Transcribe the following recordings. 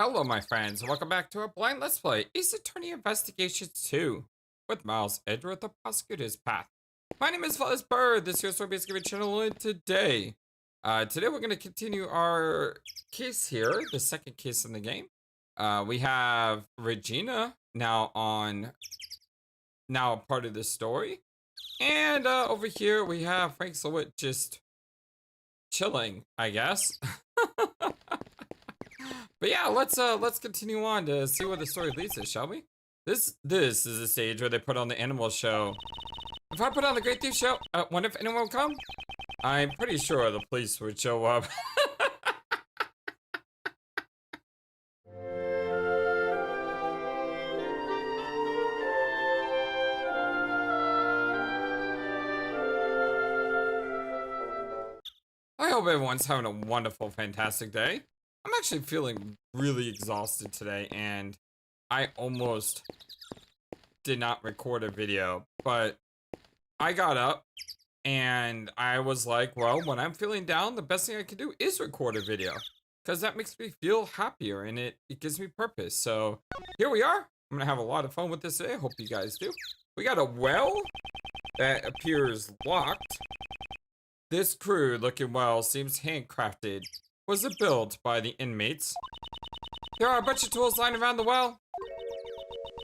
Hello, my friends. Welcome back to our blind Let's Play Ace Attorney Investigations 2 with Miles Edgeworth, the Prosecutor's Path. My name is FlightlessBird. This is your story-based gaming channel, and today we're going to continue our case here, the second case in the game. We have Regina now a part of the story, and over here we have Frank Slowitt just chilling, I guess. But yeah, let's continue on to see where the story leads us, shall we? This is a stage where they put on the animal show. If I put on the Great Thief show, wonder if anyone will come? I'm pretty sure the police would show up. I hope everyone's having a wonderful, fantastic day. I'm actually feeling really exhausted today, and I almost did not record a video, but I got up and I was like, well, when I'm feeling down, the best thing I can do is record a video, because that makes me feel happier and it gives me purpose. So here we are. I'm gonna have a lot of fun with this today. I hope you guys do. We got a well that appears locked. This crude looking well seems handcrafted. Was it built by the inmates? There are a bunch of tools lying around the well.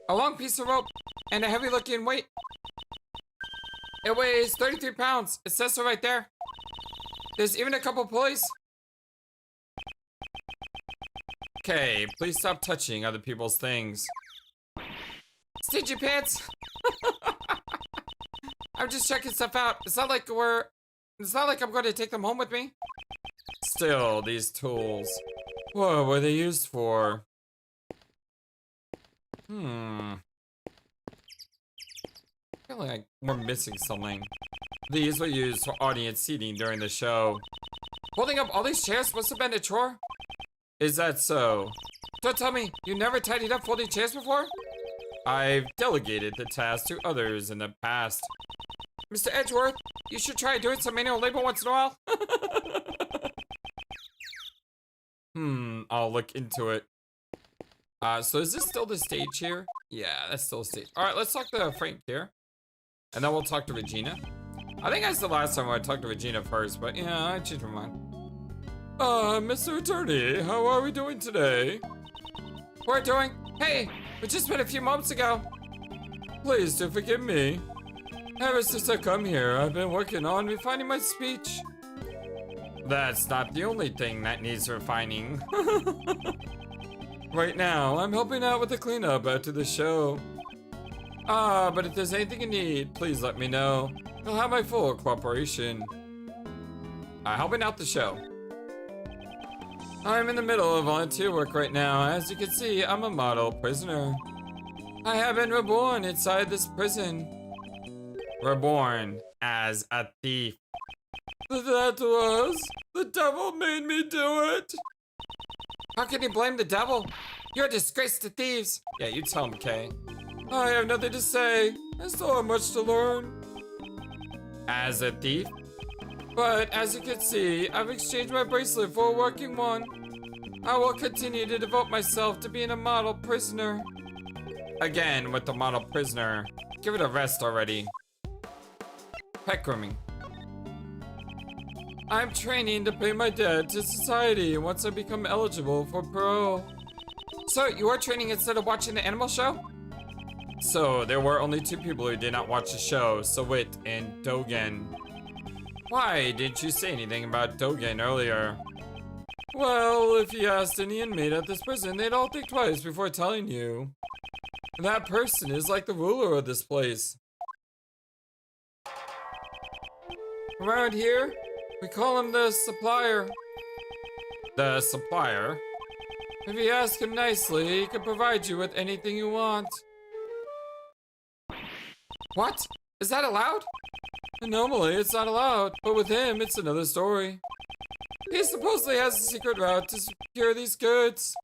A long piece of rope and a heavy looking weight. It weighs 33 pounds. It says so right there. There's even a couple pulleys. Okay, please stop touching other people's things. Stingy pants. I'm just checking stuff out. It's not like I'm going to take them home with me. Still, these tools. What were they used for? I feel like we're missing something. These were used for audience seating during the show. Holding up all these chairs must have been a chore? Is that so? Don't tell me, you never tidied up folding chairs before? I've delegated the task to others in the past. Mr. Edgeworth, you should try doing some manual labor once in a while. I'll look into it. So is this still the stage here? Yeah, that's still the stage. Alright, let's talk to Frank here. And then we'll talk to Regina. I think that's the last time I talked to Regina first, but yeah, I changed my mind. Mr. Attorney, how are we doing today? We're doing? Hey, we just met a few moments ago. Please do forgive me. Ever since I come here, I've been working on refining my speech. That's not the only thing that needs refining. Right now, I'm helping out with the cleanup after the show. But if there's anything you need, please let me know. You'll have my full cooperation. Helping out the show. I'm in the middle of volunteer work right now. As you can see, I'm a model prisoner. I have been reborn inside this prison. Reborn as a thief. That was? The devil made me do it. How can you blame the devil? You're a disgrace to thieves. Yeah, you tell him, Kay. I have nothing to say. I still have much to learn. As a thief? But as you can see, I've exchanged my bracelet for a working one. I will continue to devote myself to being a model prisoner. Again, with the model prisoner. Give it a rest already. Pet grooming. I'm training to pay my debt to society once I become eligible for parole. So, you are training instead of watching the animal show? So, there were only two people who did not watch the show, Slowitt and Dogen. Why didn't you say anything about Dogen earlier? Well, if you asked any inmate at this prison, they'd all think twice before telling you. That person is like the ruler of this place. Around here, we call him the supplier. The supplier? If you ask him nicely, he can provide you with anything you want. What? Is that allowed? Normally, it's not allowed, but with him, it's another story. He supposedly has a secret route to secure these goods.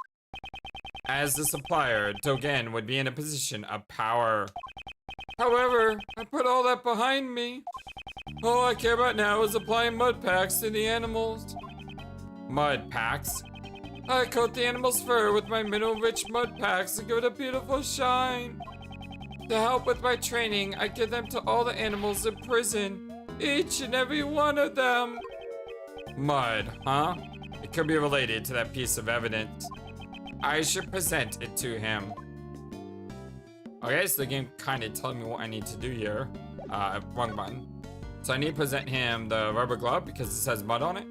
As the supplier, Dogen would be in a position of power. However, I put all that behind me. All I care about now is applying mud packs to the animals. Mud packs? I coat the animal's fur with my mineral-rich mud packs and give it a beautiful shine. To help with my training, I give them to all the animals in prison. Each and every one of them. Mud, huh? It could be related to that piece of evidence. I should present it to him. Okay, so the game kind of telling me what I need to do here. Wrong button. So I need to present him the rubber glove because it says mud on it.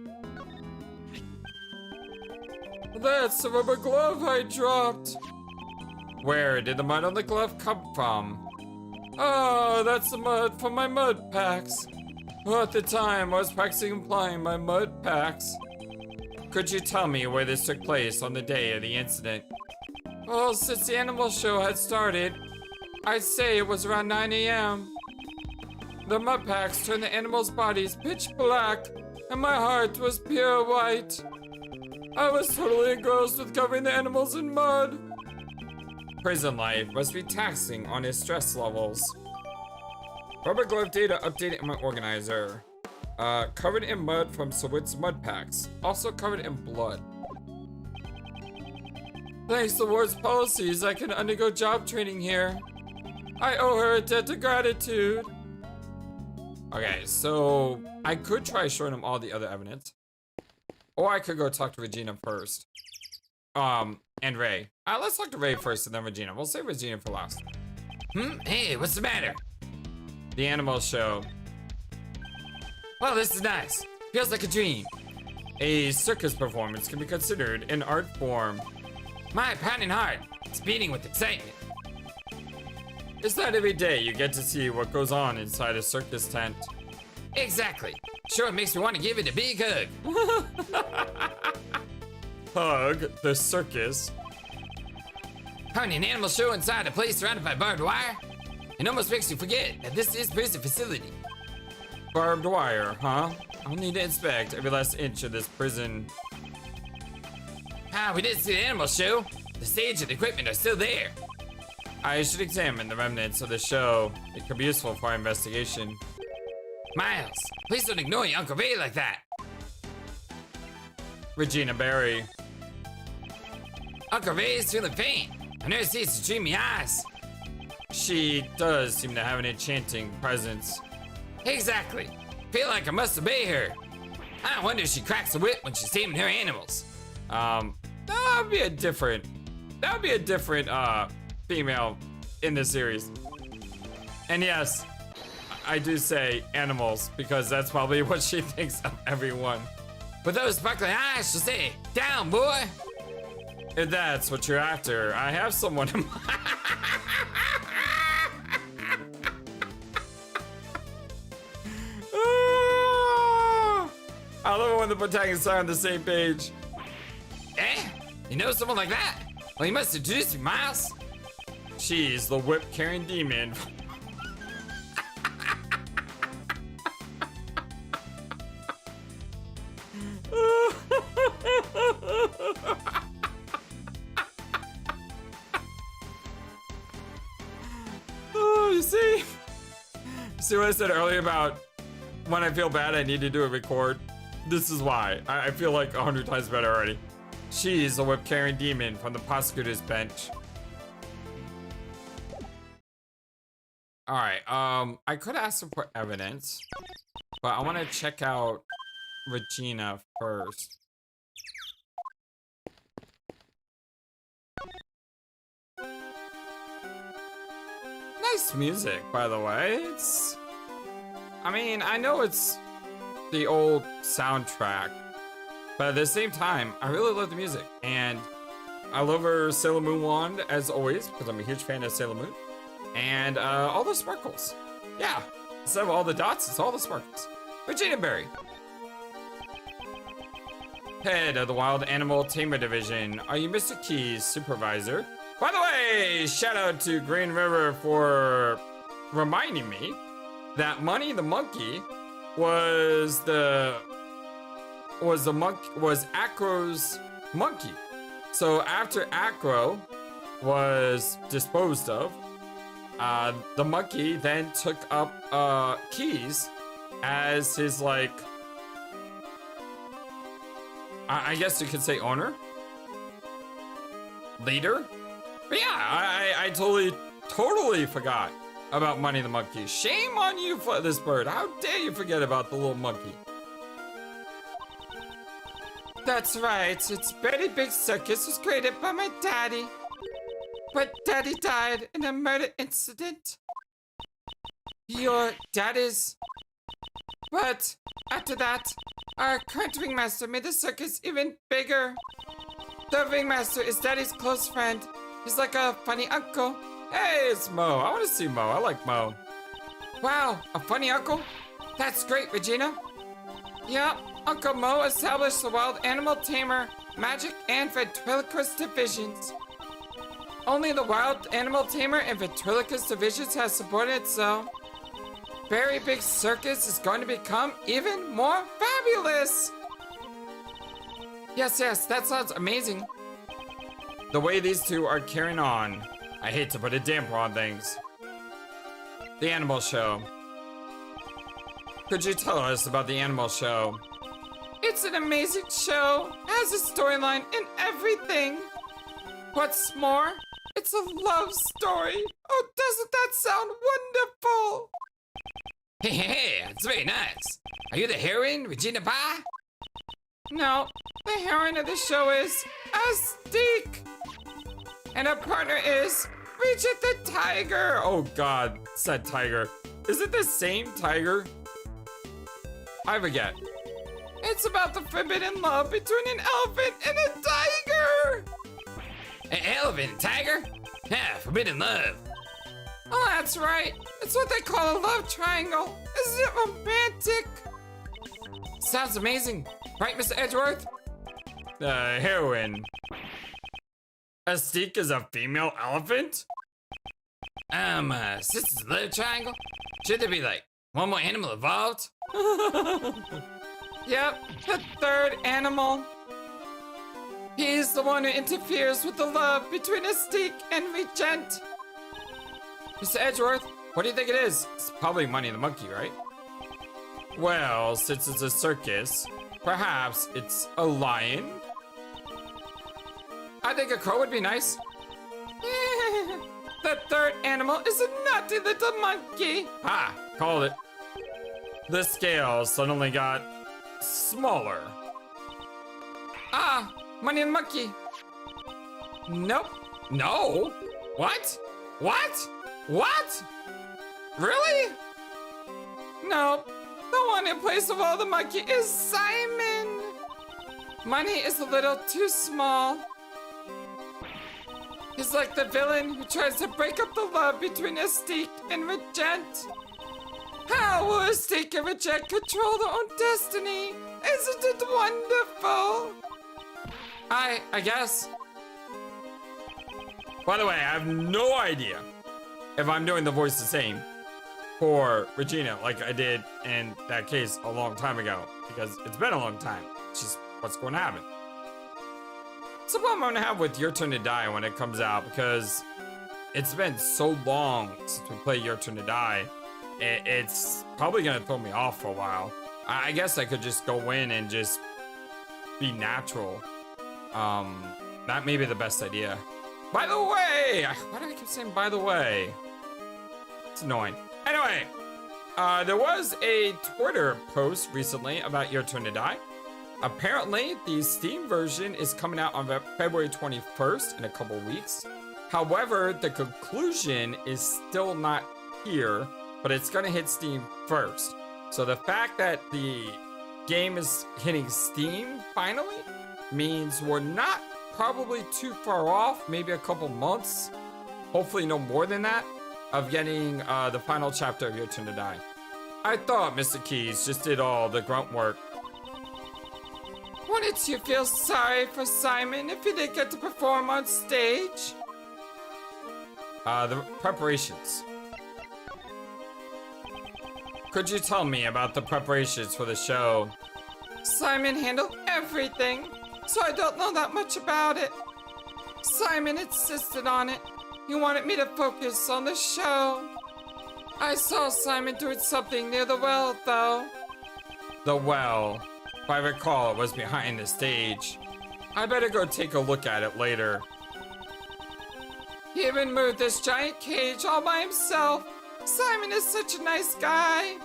That's the rubber glove I dropped. Where did the mud on the glove come from? Oh, that's the mud from my mud packs. Well, at the time, I was practicing applying my mud packs. Could you tell me where this took place on the day of the incident? Well, since the animal show had started, I'd say it was around 9 a.m. The mud packs turned the animals' bodies pitch black, and my heart was pure white. I was totally engrossed with covering the animals in mud. Prison life must be taxing on his stress levels. Rubber glove data updated in my organizer. Covered in mud from Sawitt's mud packs. Also covered in blood. Thanks to Ward's policies, I can undergo job training here. I owe her a debt of gratitude. Okay, so I could try showing him all the other evidence. Or I could go talk to Regina first. And Ray. Let's talk to Ray first and then Regina. We'll save Regina for last. Hey, what's the matter? The animal show. Well, this is nice. Feels like a dream. A circus performance can be considered an art form. My pounding heart is beating with excitement. It's not every day you get to see what goes on inside a circus tent. Exactly. Sure, it makes me want to give it a big hug. Hug the circus. Having an animal show inside a place surrounded by barbed wire, it almost makes you forget that this is prison facility. Barbed wire, huh? I'll need to inspect every last inch of this prison. We didn't see the animal show. The stage and the equipment are still there. I should examine the remnants of the show. It could be useful for our investigation. Miles, please don't ignore your Uncle Ray like that. Regina Berry. Uncle Ray is feeling faint. I never see his dreamy eyes. She does seem to have an enchanting presence. Exactly. Feel like I must obey her. I wonder if she cracks a whip when she's taming her animals. That would be a different female in this series. And yes, I do say animals because that's probably what she thinks of everyone. With those sparkling eyes, she'll say, "Down, boy." If that's what you're after, I have someone in mind. I love it when the protagonists are on the same page. Eh? You know someone like that? Well, you must introduce me, Miles. She's the whip-carrying demon. Oh, you see? See what I said earlier about when I feel bad, I need to do a record? This is why. I feel like 100 times better already. She's a whip-carrying demon from the prosecutor's bench. Alright, I could ask her for evidence, but I want to check out Regina first. Nice music, by the way. I mean, I know it's the old soundtrack, but at the same time, I really love the music. And I love her Sailor Moon wand, as always, because I'm a huge fan of Sailor Moon. And all the sparkles. Yeah, instead of all the dots, it's all the sparkles. Regina Berry. Head of the Wild Animal Tamer Division. Are you Mr. Key's supervisor? By the way, shout out to Green River for reminding me that Money the Monkey was Acro's monkey. So after Acro was disposed of, the monkey then took up Keys as his, like, I guess you could say owner. leader. But yeah, I totally forgot about Money the Monkey. Shame on you, FlightlessBird. How dare you forget about the little monkey? That's right. It's Very Big Circus was created by my daddy. But daddy died in a murder incident. Your dad is... But after that, our current ringmaster made the circus even bigger. The ringmaster is daddy's close friend. He's like a funny uncle. Hey, it's Mo. I want to see Mo. I like Mo. Wow, a funny uncle? That's great, Regina. Yeah, Uncle Mo established the wild animal tamer, magic, and ventriloquist divisions. Only the wild animal tamer and ventriloquist divisions have subordinates, so Very Big Circus is going to become even more fabulous. Yes, that sounds amazing. The way these two are carrying on, I hate to put a damper on things. The animal show. Could you tell us about the animal show? It's an amazing show. It has a storyline and everything. What's more, it's a love story. Oh, doesn't that sound wonderful? Hey, it's very nice. Are you the heroine, Regina Pie? No, the heroine of the show is Astique. And her partner is Regent the Tiger. Oh God, said tiger. Is it the same tiger? I forget. It's about the forbidden love between an elephant and a tiger. An elephant and tiger? Yeah, forbidden love. Oh, that's right. It's what they call a love triangle. Isn't it romantic? Sounds amazing. Right, Mr. Edgeworth? Heroine. Astique is a female elephant? Sisters love triangle? Should there be like one more animal involved? Yep, the third animal. He's the one who interferes with the love between Astique and Regent. Mr. Edgeworth, what do you think it is? It's probably Money the Monkey, right? Well, since it's a circus, perhaps it's a lion? I think a crow would be nice. The third animal is a naughty little monkey. Ha! Called it. The scales suddenly got smaller. Ah! Money and Monkey. Nope. No? What? What? Really? No. The one in place of all the monkey is Simon. Money is a little too small. He's like the villain who tries to break up the love between Astique and Regent. How will Astique and Regent control their own destiny? Isn't it wonderful? I guess. By the way, I have no idea if I'm doing the voice the same for Regina like I did in that case a long time ago, because it's been a long time. It's just what's going to happen. It's a problem I'm going to have with Your Turn to Die when it comes out, because it's been so long since we played Your Turn to Die. It's probably going to throw me off for a while. I guess I could just go in and just be natural. That may be the best idea. By the way, why do I keep saying by the way? It's annoying. Anyway, there was a Twitter post recently about Your Turn to Die. Apparently, the Steam version is coming out on February 21st in a couple weeks. However, the conclusion is still not here, but it's gonna hit Steam first. So the fact that the game is hitting Steam finally means we're not probably too far off, maybe a couple months, hopefully no more than that, of getting the final chapter of Your Turn to Die. I thought Mr. Keys just did all the grunt work. Wouldn't you feel sorry for Simon if he didn't get to perform on stage? The preparations. Could you tell me about the preparations for the show? Simon handled everything, so I don't know that much about it. Simon insisted on it. He wanted me to focus on the show. I saw Simon doing something near the well, though. The well. If I recall, it was behind the stage. I better go take a look at it later. He even moved this giant cage all by himself. Simon is such a nice guy.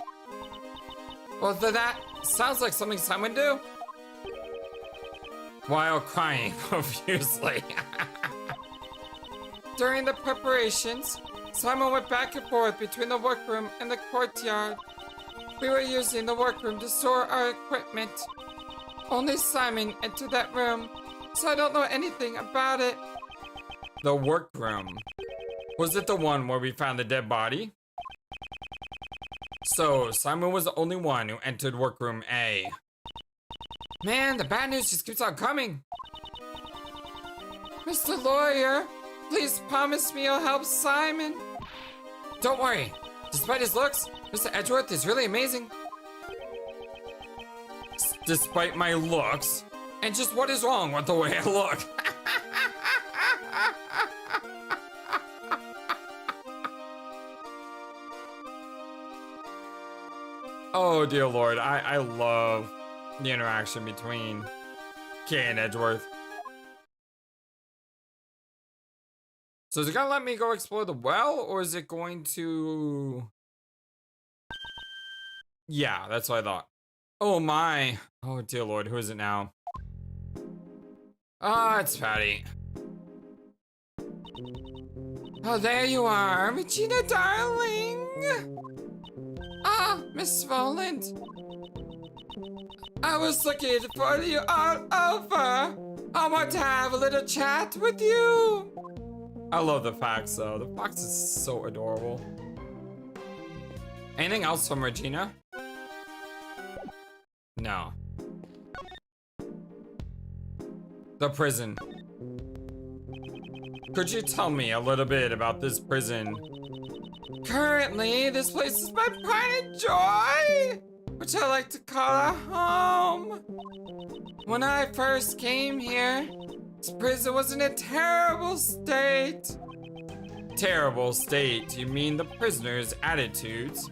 Well, that sounds like something Simon would do. While crying profusely. During the preparations, Simon went back and forth between the workroom and the courtyard. We were using the workroom to store our equipment. Only Simon entered that room, so I don't know anything about it. The workroom. Was it the one where we found the dead body? So, Simon was the only one who entered workroom A. Man, the bad news just keeps on coming. Mr. Lawyer, please promise me you'll help Simon. Don't worry. Despite his looks, Mr. Edgeworth is really amazing. Despite my looks? And just what is wrong with the way I look? Oh dear Lord, I love the interaction between Kay and Edgeworth. So is it gonna let me go explore the well, or is it going to... Yeah, that's what I thought. Oh my. Oh dear Lord, who is it now? Ah, it's Patty. Oh, there you are, Regina, darling. Ah, Miss Roland. I was looking for you all over. I want to have a little chat with you. I love the fox though. The fox is so adorable. Anything else from Regina? No. The prison. Could you tell me a little bit about this prison? Currently, this place is my pride and joy, which I like to call a home. When I first came here, this prison was in a terrible state. Terrible state? You mean the prisoners' attitudes?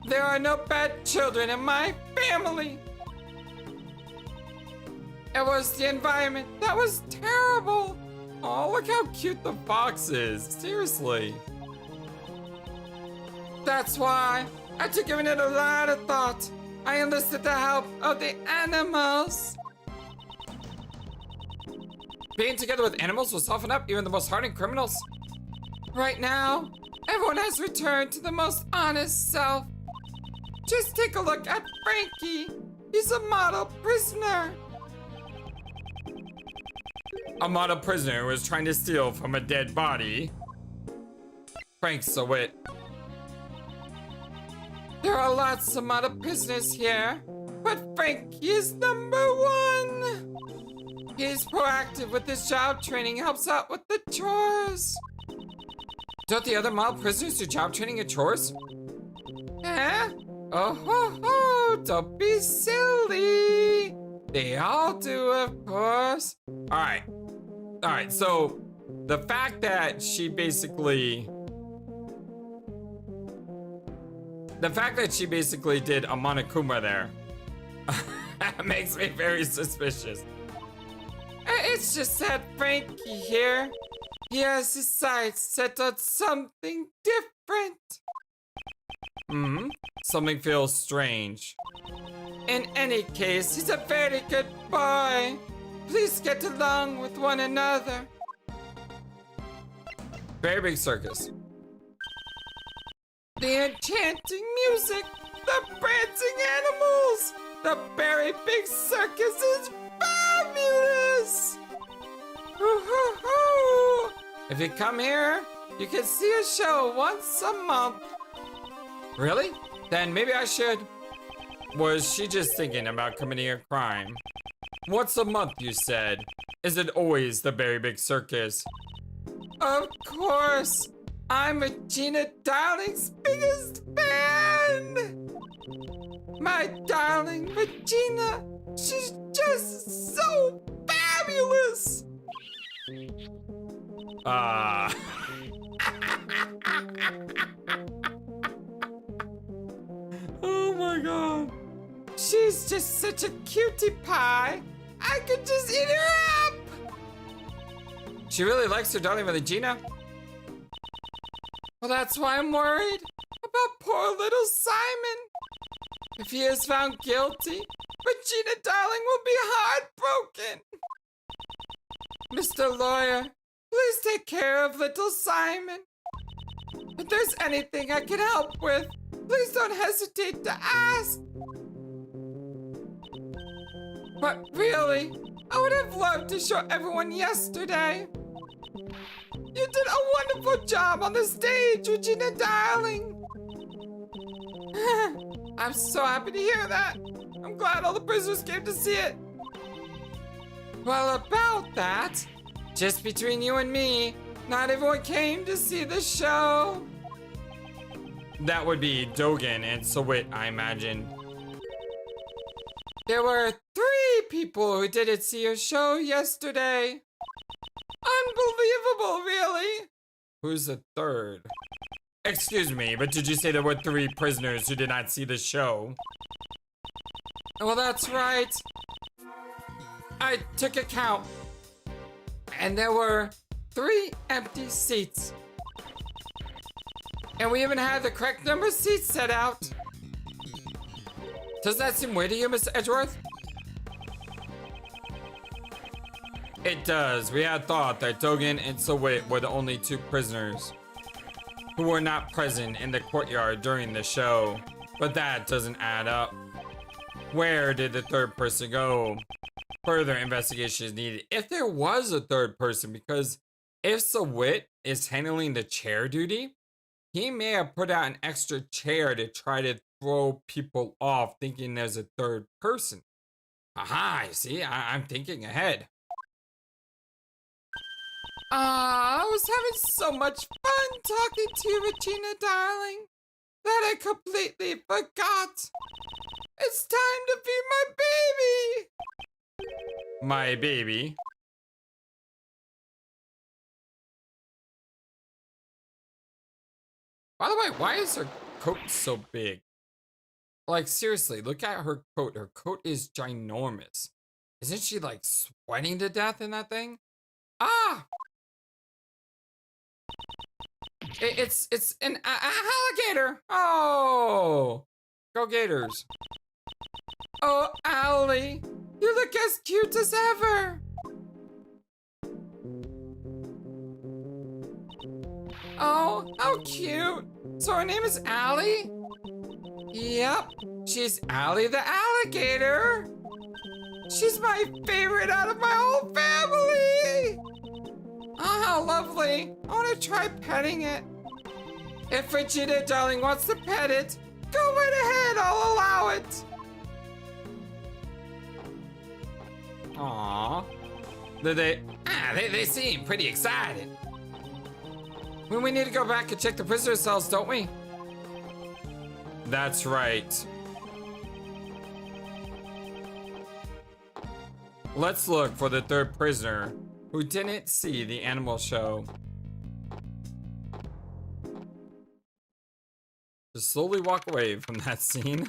There are no bad children in my family. It was the environment that was terrible. Oh, look how cute the fox is. Seriously. That's why, after giving it a lot of thought, I enlisted the help of the animals. Being together with animals will soften up even the most hardened criminals. Right now, everyone has returned to the most honest self. Just take a look at Frankie. He's a model prisoner. A model prisoner who was trying to steal from a dead body. Frank's a wit. There are lots of model prisoners here, but Frankie is #1. He's proactive with his job training, helps out with the chores. Don't the other model prisoners do job training and chores? Eh? Oh ho ho, don't be silly. They all do, of course. Alright, so the fact that she basically did a Monokuma there makes me very suspicious. It's just that Frankie here, he has his sights set on something different. Something feels strange. In any case, he's a very good boy. Please get along with one another. Very big circus. The enchanting music, the prancing animals, the very big circus is fabulous! Woo-hoo-hoo! If you come here, you can see a show once a month. Really? Then maybe I should. Was she just thinking about committing a crime? Once a month, you said. Is it always the very big circus? Of course! I'm Regina Darling's biggest fan! My darling Regina, she's just so fabulous! Oh my god. She's just such a cutie pie. I could just eat her up! She really likes her darling Regina. Well, that's why I'm worried about poor little Simon. If he is found guilty, Regina Darling will be heartbroken. Mr. Lawyer, please take care of little Simon. If there's anything I can help with, please don't hesitate to ask. But really, I would have loved to show everyone yesterday. You did a wonderful job on the stage, Regina Darling. I'm so happy to hear that. I'm glad all the prisoners came to see it. Well, about that, just between you and me, not everyone came to see the show. That would be Dogen and Sawit, I imagine. There were 3 people who didn't see your show yesterday. Unbelievable, really. Who's the 3rd? Excuse me, but did you say there were 3 prisoners who did not see the show? Well, that's right. I took a count, and there were 3 empty seats. And we even had the correct number of seats set out. Does that seem weird to you, Mr. Edgeworth? It does. We had thought that Dogen and Sawit were the only 2 prisoners who were not present in the courtyard during the show, but that doesn't add up. Where did the 3rd person go? Further investigation is needed. If there was a 3rd person, because if Sawit is handling the chair duty, he may have put out an extra chair to try to throw people off thinking there's a 3rd person. Aha, you see, I'm thinking ahead. I was having so much fun talking to you, Regina Darling, that I completely forgot. It's time to feed my baby. My baby? By the way, why is her coat so big? Like, seriously, look at her coat. Her coat is ginormous. Isn't she, like, sweating to death in that thing? Ah! It's an alligator. Oh! Go Gators. Oh, Owlie, you look as cute as ever. Oh, how cute. So her name is Allie? Yep, she's Allie the alligator. She's my favorite out of my whole family. Oh, how lovely. I want to try petting it. If Regina Darling wants to pet it, go right ahead, I'll allow it. Aww. They seem pretty excited. Well, we need to go back and check the prisoner cells, don't we? That's right. Let's look for the 3rd prisoner who didn't see the animal show. Just slowly walk away from that scene.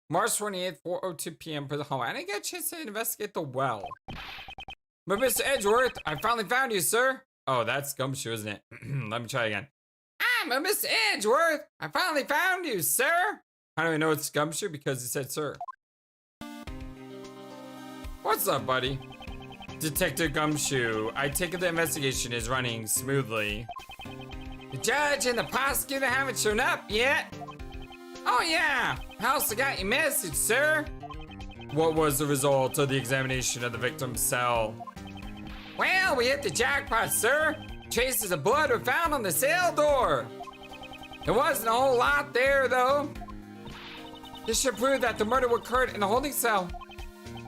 March 28th, 4:02 p.m. for the home. I didn't get a chance to investigate the well. But Mr. Edgeworth, I finally found you, sir. Oh, that's Gumshoe, isn't it? Let me try again. I'm a Mr. Edgeworth. I finally found you, sir. How do I know it's Gumshoe? Because he said sir. What's up, buddy? Detective Gumshoe, I take it the investigation is running smoothly. The judge and the prosecutor haven't shown up yet. Oh yeah, I also got your message, sir. What was the result of the examination of the victim's cell? Well, we hit the jackpot, sir. Traces of blood were found on the cell door. There wasn't a whole lot there, though. This should prove that the murder occurred in a holding cell.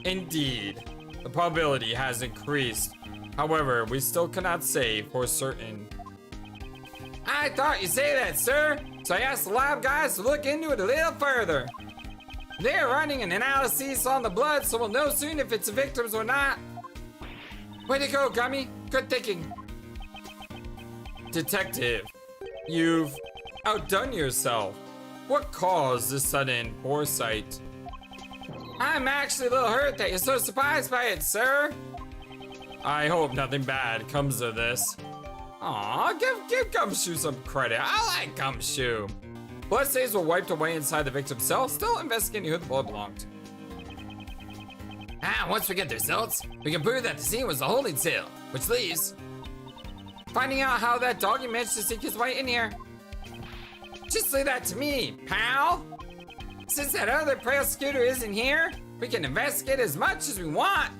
Indeed, the probability has increased. However, we still cannot say for certain. I thought you'd say that, sir. So I asked the lab guys to look into it a little further. They're running an analysis on the blood, so we'll know soon if it's the victims or not. Way to go, Gummy. Good thinking. Detective, you've outdone yourself. What caused this sudden foresight? I'm actually a little hurt that you're so surprised by it, sir. I hope nothing bad comes of this. Aw, give Gumshoe some credit. I like Gumshoe. Blood stains were wiped away inside the victim's cell, still investigating who the blood belonged to. Once we get the results, we can prove that the scene was a holding cell, which leaves finding out how that doggy managed to sneak his way in here. Just leave that to me, pal. Since that other prosecutor isn't here, we can investigate as much as we want.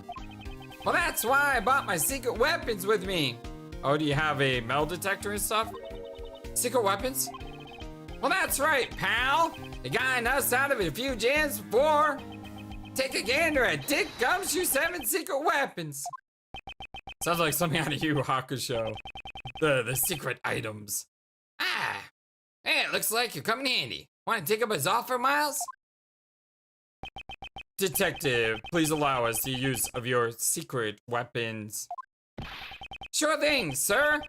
Well, that's why I bought my secret weapons with me. Oh, do you have a metal detector and stuff? Secret weapons? Well, that's right, pal. The guy knows out of a few jams before. Take a gander at Dick Gumshoe 7 secret weapons. Sounds like something out of Yu Yu Hakusho. The secret items. Hey, it looks like you're coming handy. Want to take up his offer, Miles? Detective, please allow us the use of your secret weapons. Sure thing, sir.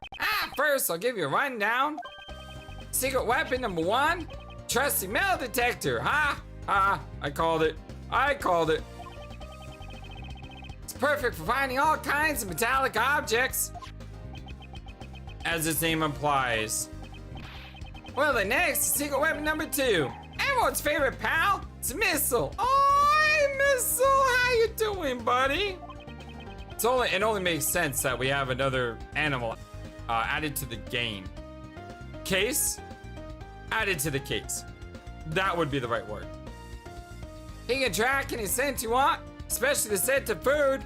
First, I'll give you a rundown. Secret weapon number 1, trusty metal detector. I called it. It's perfect for finding all kinds of metallic objects. As its name implies. Well, the next secret weapon number 2. Everyone's favorite pal. It's a missile. Oh, hey, Missile. How you doing, buddy? It only makes sense that we have another animal added to the game. Case? Added to the case. That would be the right word. He can track any scent you want, especially the scent of food.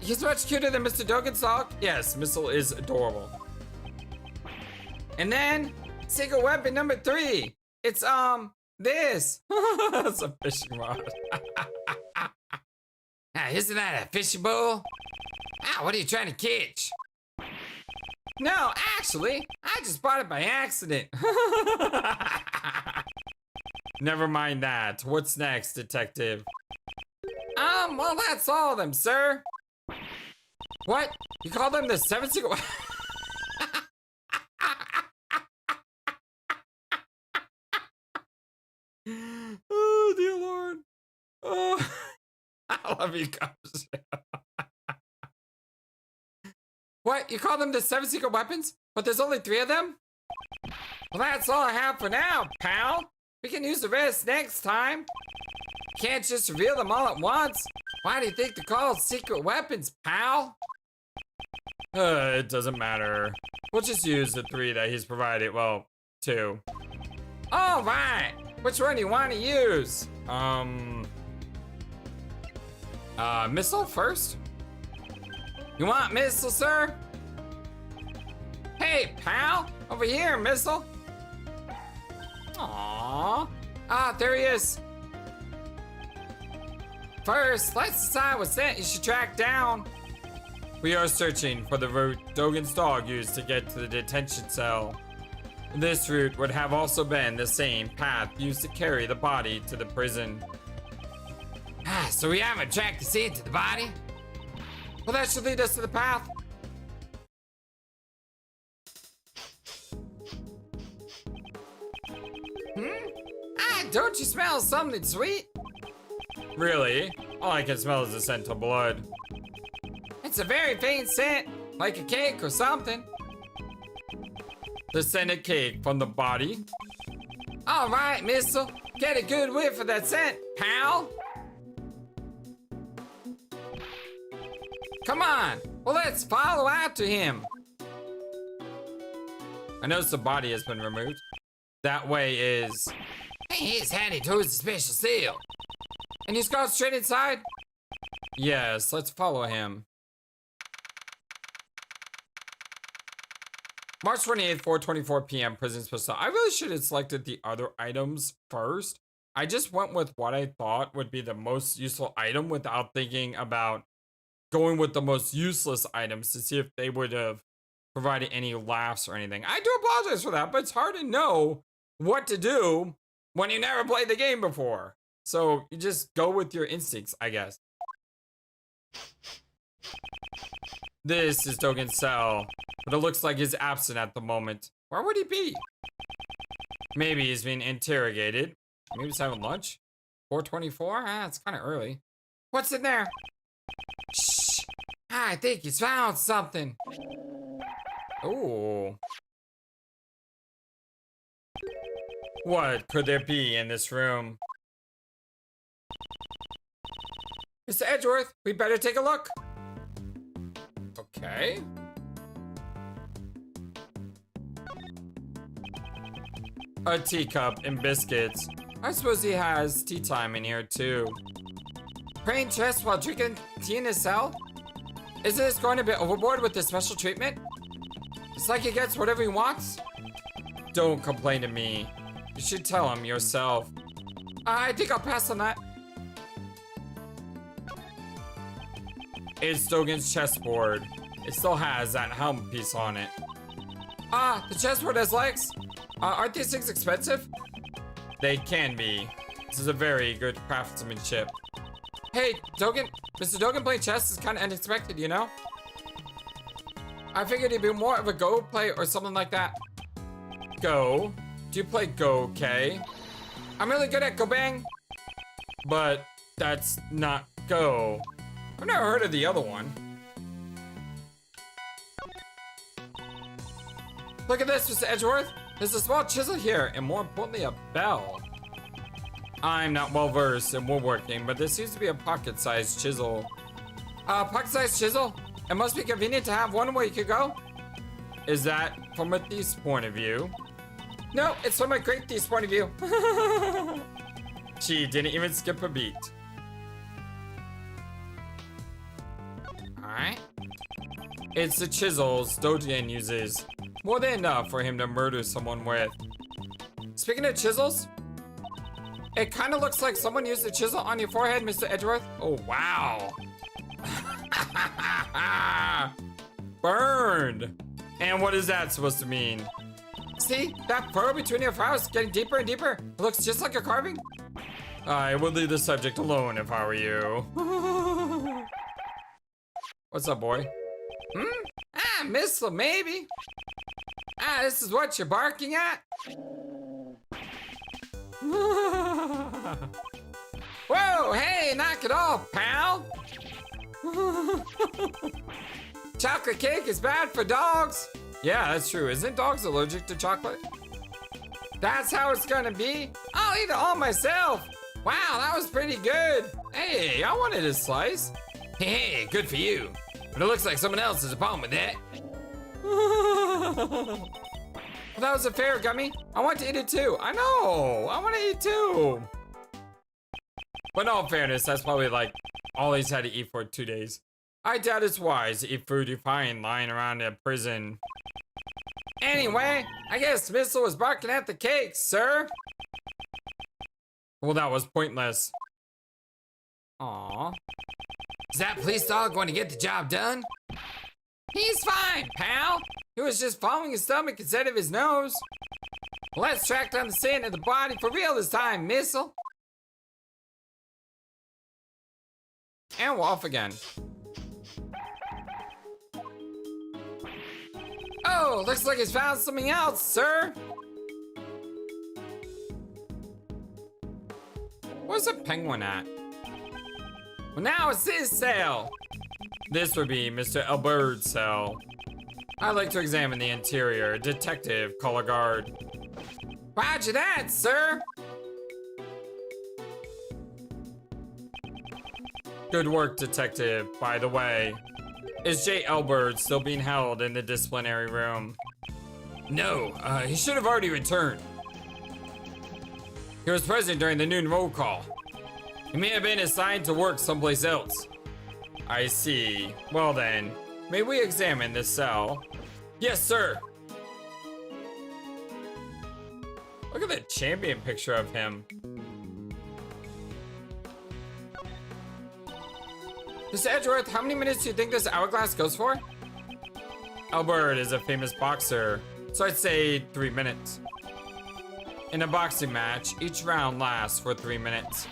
He's much cuter than Mr. Dogen's dog. Yes, Missile is adorable. And then, secret weapon number 3. It's, this. That's a fishing rod. Isn't that a fishing bowl? What are you trying to catch? No, actually, I just bought it by accident. Never mind that. What's next, detective? Well, that's all of them, sir. What? You call them the 7 secret? Oh, dear Lord. Oh, I love you guys. What? You call them the 7 secret weapons? But there's only 3 of them? Well, that's all I have for now, pal. We can use the rest next time. Can't just reveal them all at once. Why do you think they're called secret weapons, pal? It doesn't matter. We'll just use the 3 that he's provided. Well, 2. All right. Which one do you want to use? Missile first? You want Missile, sir? Hey, pal. Over here, Missile. Aww. There he is. First, let's decide what scent you should track down. We are searching for the route Dogen's dog used to get to the detention cell. This route would have also been the same path used to carry the body to the prison. So we haven't tracked the scent to the body? Well, that should lead us to the path. Don't you smell something sweet? Really? All I can smell is the scent of blood. It's a very faint scent, like a cake or something. The scented cake from the body? All right, Missile. Get a good whiff of that scent, pal. Come on. Well, let's follow after him. I notice the body has been removed. That way is... He's headed towards the special cell. And he's gone straight inside? Yes, let's follow him. March 28th, 4:24 p.m. Prison Special. I really should have selected the other items first. I just went with what I thought would be the most useful item without thinking about going with the most useless items to see if they would have provided any laughs or anything. I do apologize for that, but it's hard to know what to do when you never played the game before. So you just go with your instincts, I guess. This is Dogen's cell, but it looks like he's absent at the moment. Where would he be? Maybe he's being interrogated. Maybe he's having lunch? 4:24? It's kind of early. What's in there? Shh! I think he's found something. Ooh. What could there be in this room? Mr. Edgeworth, we better take a look. Okay. A teacup and biscuits. I suppose he has tea time in here too. Praying chest while drinking tea in his cell? Isn't this going a bit overboard with this special treatment? It's like he gets whatever he wants. Don't complain to me. You should tell him yourself. I think I'll pass on that. It's Dogen's chessboard. It still has that helm piece on it. Ah, the chessboard has legs. Aren't these things expensive? They can be. This is a very good craftsmanship. Hey, Dogen. Mr. Dogen playing chess is kind of unexpected, you know? I figured he'd be more of a Go player or something like that. Go? Do you play Go, Kay? I'm really good at Go Bang. But that's not Go. I've never heard of the other one. Look at this, Mr. Edgeworth. There's a small chisel here, and more importantly, a bell. I'm not well versed in woodworking, but this seems to be a pocket-sized chisel. Pocket-sized chisel? It must be convenient to have one where you could go. Is that from a thief's point of view? No, it's from a great thief's point of view. She didn't even skip a beat. Alright. It's the chisels Dogen uses. More than enough for him to murder someone with. Speaking of chisels, it kind of looks like someone used a chisel on your forehead, Mr. Edgeworth. Oh, wow. Burned. And what is that supposed to mean? See, that furrow between your brows getting deeper and deeper. It looks just like a carving. I would leave the subject alone if I were you. What's up, boy? Missile, maybe. This is what you're barking at? Whoa, hey, knock it off, pal. Chocolate cake is bad for dogs. Yeah, that's true. Isn't dogs allergic to chocolate? That's how it's gonna be. I'll eat it all myself. Wow, that was pretty good. Hey, I wanted a slice. Hey, good for you. But it looks like someone else has a problem with that. Well, that was a fair, Gummy. I want to eat it too. I know. I want to eat too. But in all fairness, that's probably like all he's had to eat for 2 days. I doubt it's wise to eat food you find lying around in a prison. Anyway, I guess Missile was barking at the cake, sir. Well, that was pointless. Aw. Is that police dog going to get the job done? He's fine, pal. He was just following his stomach instead of his nose. Let's track down the scent of the body for real this time, Missile. And we're off again. Oh, looks like he's found something else, sir. Where's the penguin at? Well, now it's his cell. This would be Mr. Elbird's cell. I'd like to examine the interior. Detective, call a guard. Roger that, sir. Good work, detective. By the way, is J. Elbird still being held in the disciplinary room? No, he should have already returned. He was present during the noon roll call. He may have been assigned to work someplace else. I see. Well then, may we examine this cell? Yes, sir. Look at the champion picture of him. Mr. Edgeworth, how many minutes do you think this hourglass goes for? Albert is a famous boxer, so I'd say 3 minutes. In a boxing match, each round lasts for 3 minutes.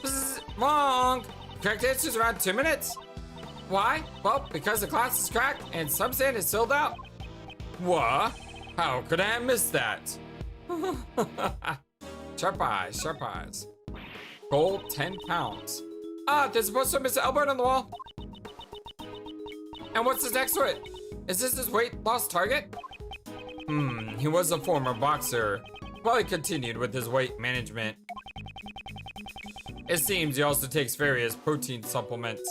This is wrong. The correct answer is around 2 minutes. Why? Well, because the glass is cracked and some sand is filled out. What? How could I have missed that? Sharp eyes, sharp eyes. Gold, 10 pounds. Ah, there's a poster of Mr. Albert on the wall. And what's his next one? Is this his weight loss target? He was a former boxer. Probably continued with his weight management. It seems he also takes various protein supplements.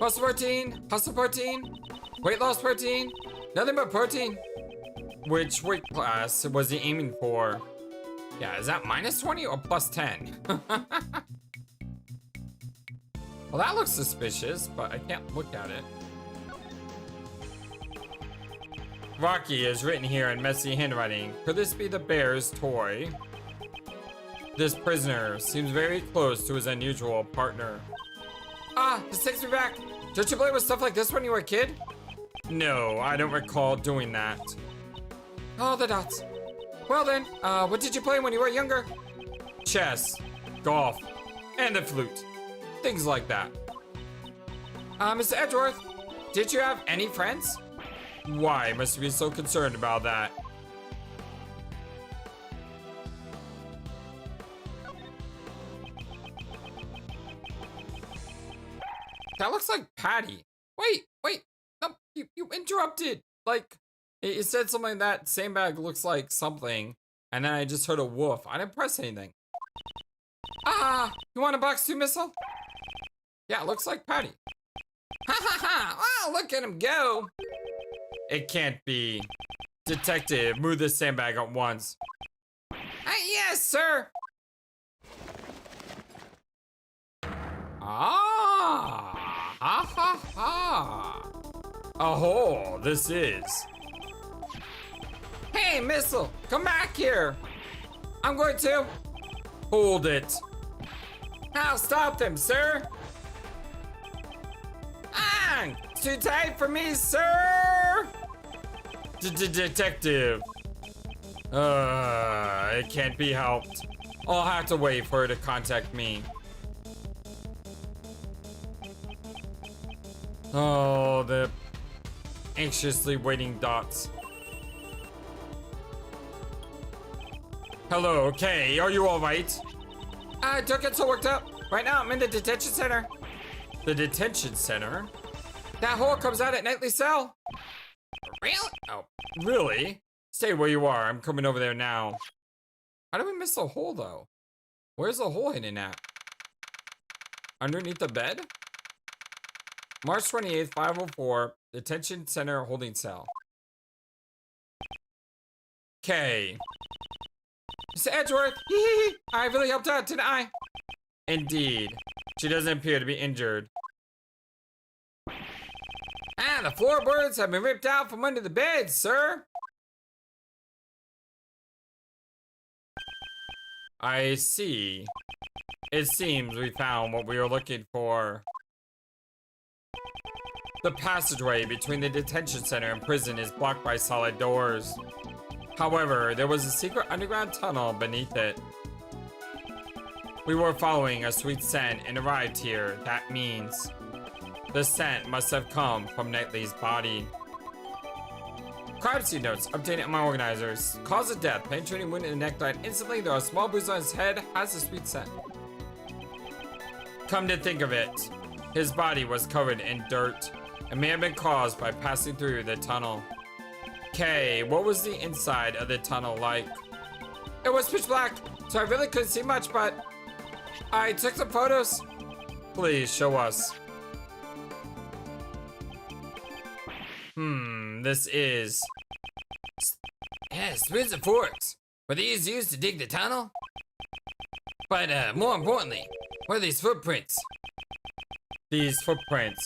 Muscle protein, hustle protein, weight loss protein, nothing but protein. Which weight class was he aiming for? Yeah, is that minus 20 or plus 10? Well, that looks suspicious, but I can't look at it. Rocky is written here in messy handwriting. Could this be the bear's toy? This prisoner seems very close to his unusual partner. Ah, this takes me back. Don't you play with stuff like this when you were a kid? No, I don't recall doing that. Oh, the dots. Well then, what did you play when you were younger? Chess, golf, and the flute. Things like that. Mr. Edgeworth, did you have any friends? Why must you be so concerned about that? That looks like Patty. Wait, no, you interrupted. Like, it said something that same bag looks like something, and then I just heard a woof. I didn't press anything. Ah, you want a box 2 missile? Yeah, it looks like Patty. Ha ha ha, wow, look at him go. It can't be. Detective, move this sandbag at once. Yes, sir. Ah, ha ha ha. Oh, this is. Hey, missile, come back here. I'm going to. Hold it. I'll stop them, sir. Ah, it's too tight for me, sir. Detective. It can't be helped. I'll have to wait for her to contact me. Oh, the anxiously waiting dots. Hello, Kay, are you alright? Don't get so worked up. Right now, I'm in the detention center. The detention center? That hole comes out at nightly cell. Really? Oh, really? Stay where you are. I'm coming over there now. How did we miss the hole, though? Where's the hole hidden at? Underneath the bed? March 28th, 504, detention center holding cell. Kay. Mr. Edgeworth, I really helped out, didn't I? Indeed. She doesn't appear to be injured. Ah, the floorboards have been ripped out from under the bed, sir. I see. It seems we found what we were looking for. The passageway between the detention center and prison is blocked by solid doors. However, there was a secret underground tunnel beneath it. We were following a sweet scent and arrived here. That means the scent must have come from Knightley's body. Crime scene notes updated on my organizers. Cause of death: penetrating wound in the neck, died instantly. There are small bruises on his head. Has a sweet scent. Come to think of it, his body was covered in dirt. It may have been caused by passing through the tunnel. Kay, what was the inside of the tunnel like? It was pitch black, so I really couldn't see much, but I took some photos. Please show us. This is... Yes, spoons and forks. Were these used to dig the tunnel? But more importantly, what are these footprints? These footprints.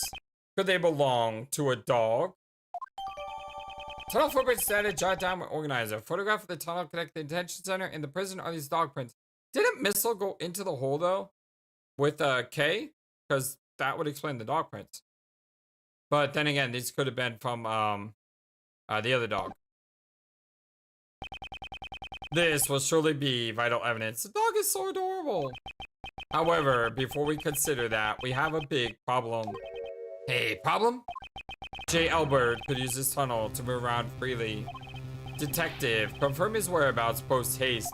Could they belong to a dog? Tunnel footprints stated, jot down my organizer. Photograph of the tunnel connect the detention center and the prison are these dog prints. Didn't Missile go into the hole though? With K? Because that would explain the dog prints. But then again, these could have been from the other dog. This will surely be vital evidence. The dog is so adorable. However, before we consider that, we have a big problem. Hey, problem? J. Albert could use this tunnel to move around freely. Detective, confirm his whereabouts post haste.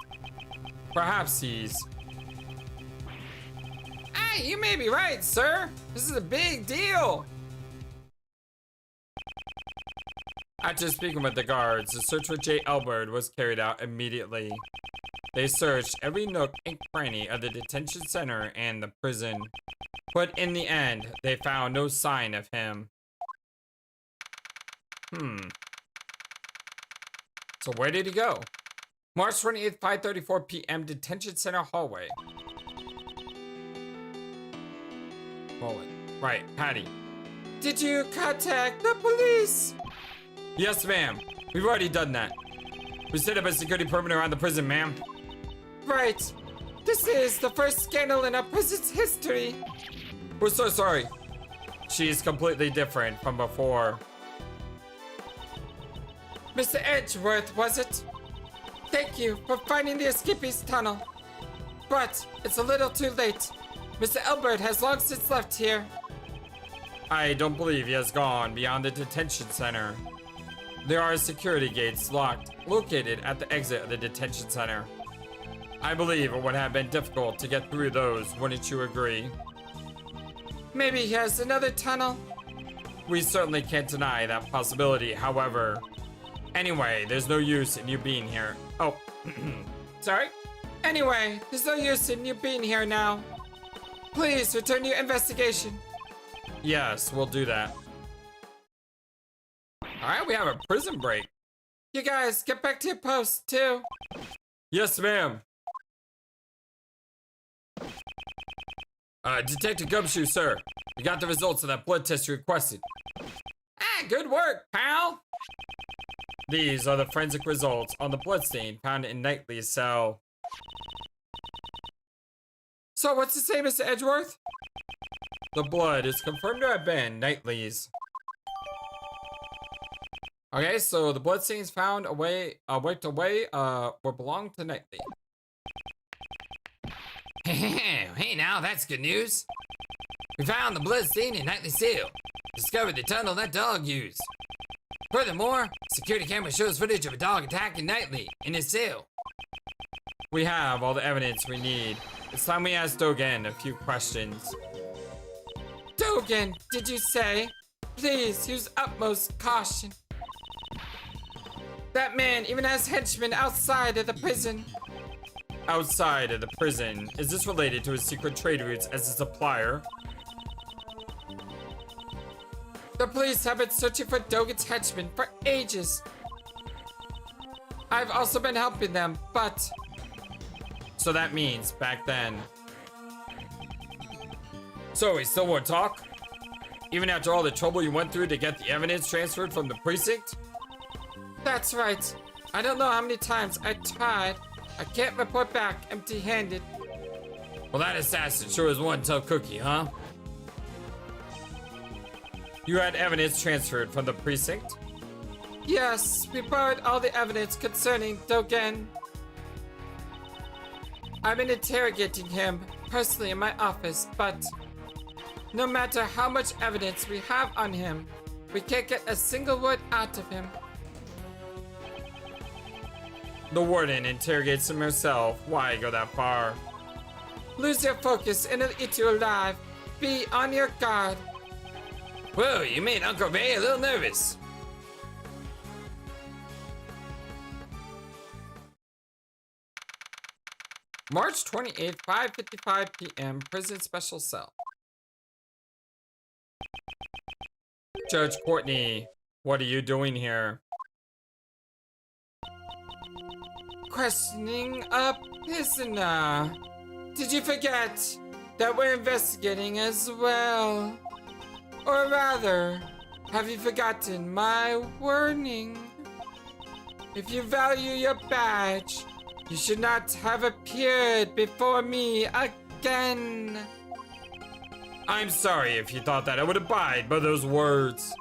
Perhaps he's... Hey, you may be right, sir. This is a big deal. After speaking with the guards, the search for J. Elbert was carried out immediately. They searched every nook and cranny of the detention center and the prison, but in the end, they found no sign of him. So where did he go? March 28th, 5:34 p.m. Detention Center hallway. Roll it. Right, Patty. Did you contact the police? Yes, ma'am. We've already done that. We set up a security perimeter around the prison, ma'am. Right. This is the first scandal in our prison's history. We're so sorry. She's completely different from before. Mr. Edgeworth, was it? Thank you for finding the escapee's tunnel. But it's a little too late. Mr. Elbert has long since left here. I don't believe he has gone beyond the detention center. There are security gates located at the exit of the detention center. I believe it would have been difficult to get through those, wouldn't you agree? Maybe he has another tunnel. We certainly can't deny that possibility, however. Anyway, there's no use in you being here. Oh, sorry? Anyway, there's no use in you being here now. Please return your investigation. Yes, we'll do that. Alright, we have a prison break. You guys, get back to your posts, too. Yes, ma'am. Detective Gumshoe, sir. We got the results of that blood test you requested. Good work, pal. These are the forensic results on the bloodstain found in Knightley's cell. So what's it say, Mr. Edgeworth? The blood is confirmed to have been Knightley's. Okay, so the bloodstains found wiped away, were belonged to Knightley. Hey now, that's good news. We found the bloodstain in Knightley's cell. Discovered the tunnel that dog used. Furthermore, security camera shows footage of a dog attacking Knightley in his cell. We have all the evidence we need. It's time we ask Dogen a few questions. Dogen, did you say? Please use utmost caution. That man even has henchmen outside of the prison. Outside of the prison, is this related to his secret trade routes as a supplier? The police have been searching for Dogen's henchmen for ages. I've also been helping them, but... So that means back then. So he still won't talk? Even after all the trouble you went through to get the evidence transferred from the precinct? That's right. I don't know how many times I tried. I can't report back empty-handed. Well, that assassin sure is one tough cookie, huh? You had evidence transferred from the precinct? Yes, we borrowed all the evidence concerning Dogen. I've been interrogating him personally in my office, but no matter how much evidence we have on him, we can't get a single word out of him. The warden interrogates him herself. Why go that far? Lose your focus and it'll eat you alive. Be on your guard. Whoa, you made Uncle Ray a little nervous. March 28th, 5:55 p.m. Prison Special Cell. Judge Courtney, what are you doing here? Questioning a prisoner. Did you forget that we're investigating as well? Or rather, have you forgotten my warning? If you value your badge, you should not have appeared before me again. I'm sorry if you thought that I would abide by those words.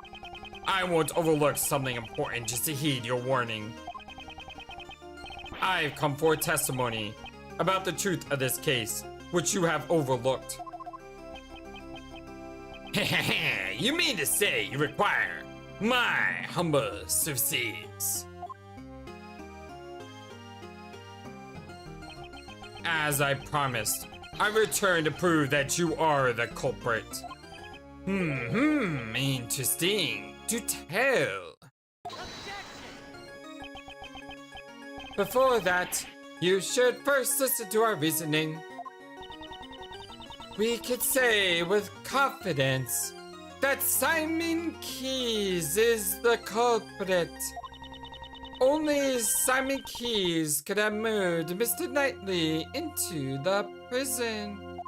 I won't overlook something important just to heed your warning. I've come for testimony about the truth of this case, which you have overlooked. You mean to say you require my humble services? As I promised, I return to prove that you are the culprit. Interesting. to tell. Before that, you should first listen to our reasoning. We could say with confidence that Simon Keys is the culprit. Only Simon Keys could have moved Mr. Knightley into the prison.